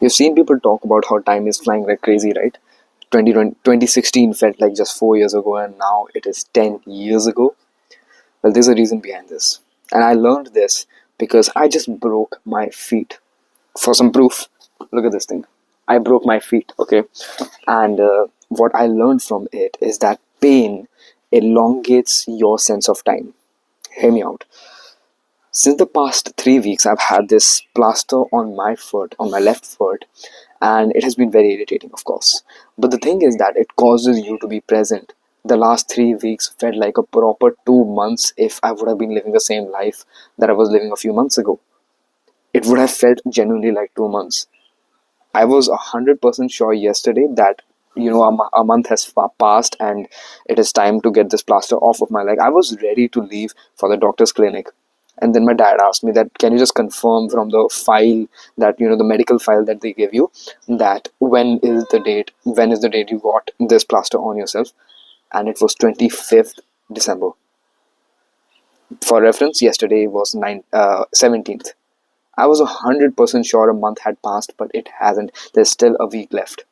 You've seen people talk about how time is flying like crazy, right? 2016 felt like just 4 years ago, and now it is 10 years ago. Well, there's a reason behind this. And I learned this because I just broke my feet. For some proof, look at this thing. I broke my feet, okay? And what I learned from it is that pain elongates your sense of time. Hear me out. Since the past 3 weeks, I've had this plaster on my foot, on my left foot, and it has been very irritating, of course. But the thing is that it causes you to be present. The last 3 weeks felt like a proper 2 months if I would have been living the same life that I was living a few months ago. It would have felt genuinely like 2 months. I was 100% sure yesterday that a month has passed and it is time to get this plaster off of my leg. I was ready to leave for the doctor's clinic, and then my dad asked me that can you just confirm from the file that the medical file that they give you, that when is the date you got this plaster on yourself. And it was 25th December. For reference, yesterday was 17th. I was 100% sure a month had passed, but it hasn't. There's still a week left.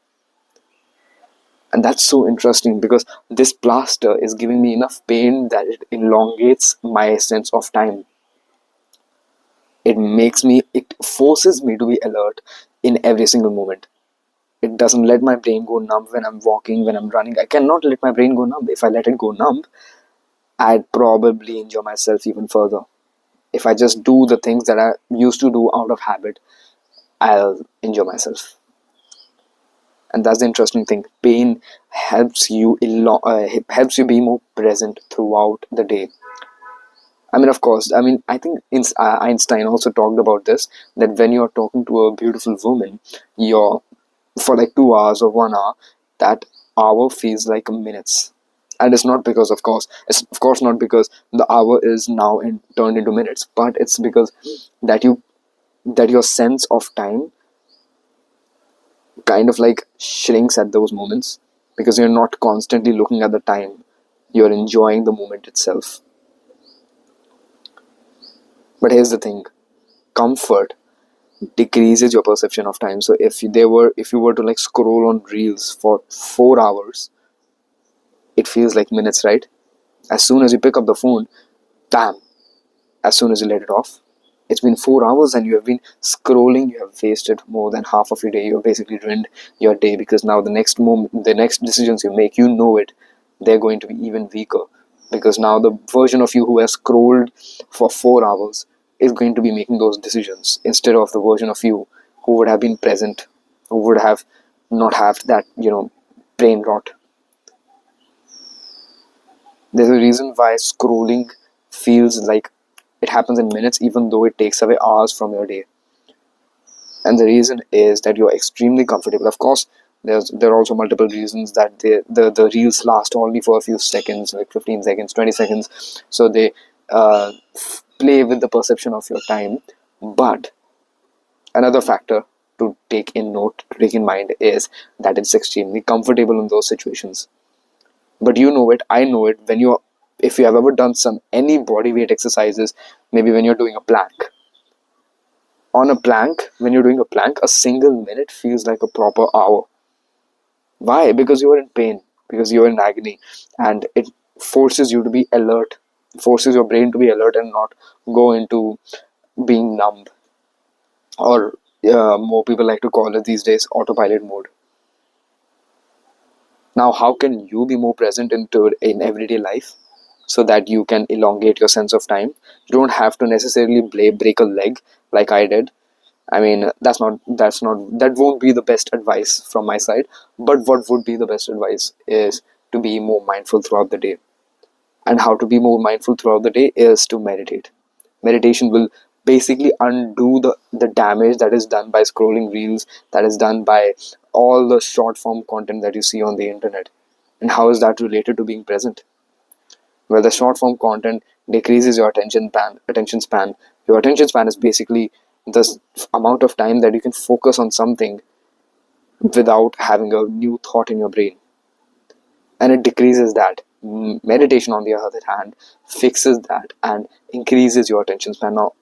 And that's so interesting because this plaster is giving me enough pain that it elongates my sense of time. It forces me to be alert in every single moment. It doesn't let my brain go numb when I'm walking, when I'm running. I cannot let my brain go numb. If I let it go numb, I'd probably injure myself even further. If I just do the things that I used to do out of habit, I'll injure myself. And that's the interesting thing. Pain helps you be more present throughout the day. I mean, of course, I think Einstein also talked about this, that when you're talking to a beautiful woman, you're for like 2 hours or 1 hour, that hour feels like minutes. And it's not because, it's of course not because the hour is now turned into minutes, but it's because that your sense of time kind of like shrinks at those moments, because you're not constantly looking at the time, you're enjoying the moment itself. But here's the thing, comfort decreases your perception of time. So if you were to like scroll on reels for 4 hours, it feels like minutes, right? As soon as you pick up the phone, bam, as soon as you let it off, it's been 4 hours and you have been scrolling. You have wasted more than half of your day. You have basically ruined your day, because now the next decisions you make, they're going to be even weaker, because now the version of you who has scrolled for 4 hours is going to be making those decisions instead of the version of you who would have been present, who would have not have that brain rot. There's a reason why scrolling feels like it happens in minutes, even though it takes away hours from your day. And the reason is that you're extremely comfortable. Of course, there are also multiple reasons that the reels last only for a few seconds, like 15 seconds, 20 seconds. So they play with the perception of your time. But another factor to take in mind is that it's extremely comfortable in those situations. But you know it, I know it, if you have ever done any body weight exercises, maybe when you're doing a plank. On a plank, when you're doing a plank, a single minute feels like a proper hour. Why? Because you are in pain, because you are in agony, and it forces you to be alert, forces your brain to be alert and not go into being numb, or more people like to call it these days autopilot mode. Now, how can you be more present in everyday life so that you can elongate your sense of time? You don't have to necessarily break a leg like I did. I mean, that won't be the best advice from my side. But what would be the best advice is to be more mindful throughout the day. And how to be more mindful throughout the day is to meditate. Meditation will basically undo the damage that is done by scrolling reels, that is done by all the short form content that you see on the internet. And how is that related to being present? Well, the short form content decreases your attention span. Your attention span is basically the amount of time that you can focus on something without having a new thought in your brain, and it decreases that. Meditation, on the other hand, fixes that and increases your attention span. Now,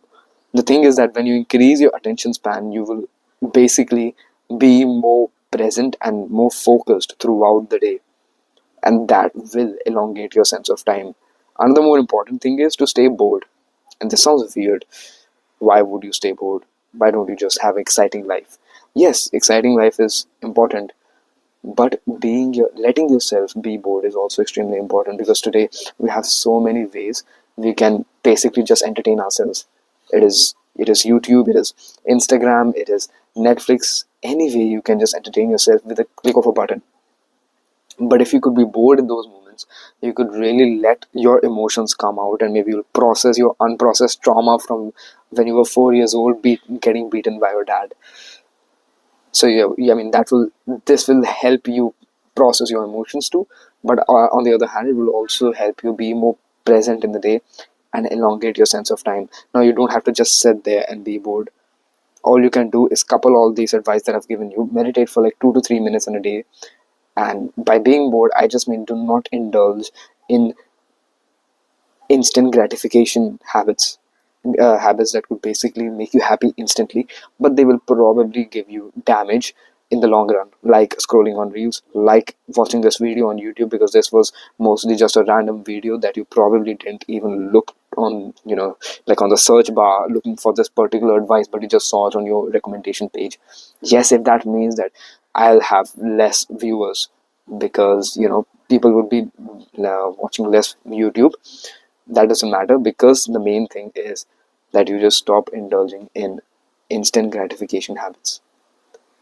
the thing is that when you increase your attention span, you will basically be more present and more focused throughout the day, and that will elongate your sense of time. Another more important thing is to stay bored. And this sounds weird. Why would you stay bored? Why don't you just have exciting life? Yes, exciting life is important, but letting yourself be bored is also extremely important, because today we have so many ways we can basically just entertain ourselves. It is YouTube, it is Instagram, it is Netflix. Any way you can just entertain yourself with a click of a button. But if you could be bored in those moments, you could really let your emotions come out, and maybe you'll process your unprocessed trauma from when you were 4 years old, getting beaten by your dad. So yeah, I mean, this will help you process your emotions too. But on the other hand, it will also help you be more present in the day and elongate your sense of time. Now you don't have to just sit there and be bored. All you can do is couple all these advice that I've given you. Meditate for like 2 to 3 minutes in a day. And by being bored, I just mean do not indulge in instant gratification habits, habits that could basically make you happy instantly, but they will probably give you damage in the long run, like scrolling on reels, like watching this video on YouTube, because this was mostly just a random video that you probably didn't even look on, like on the search bar looking for this particular advice, but you just saw it on your recommendation page. Yes, if that means that I'll have less viewers, because people would be watching less YouTube, that doesn't matter, because the main thing is that you just stop indulging in instant gratification habits.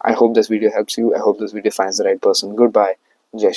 I hope this video helps you. I hope this video finds the right person. Goodbye. Jai Shri.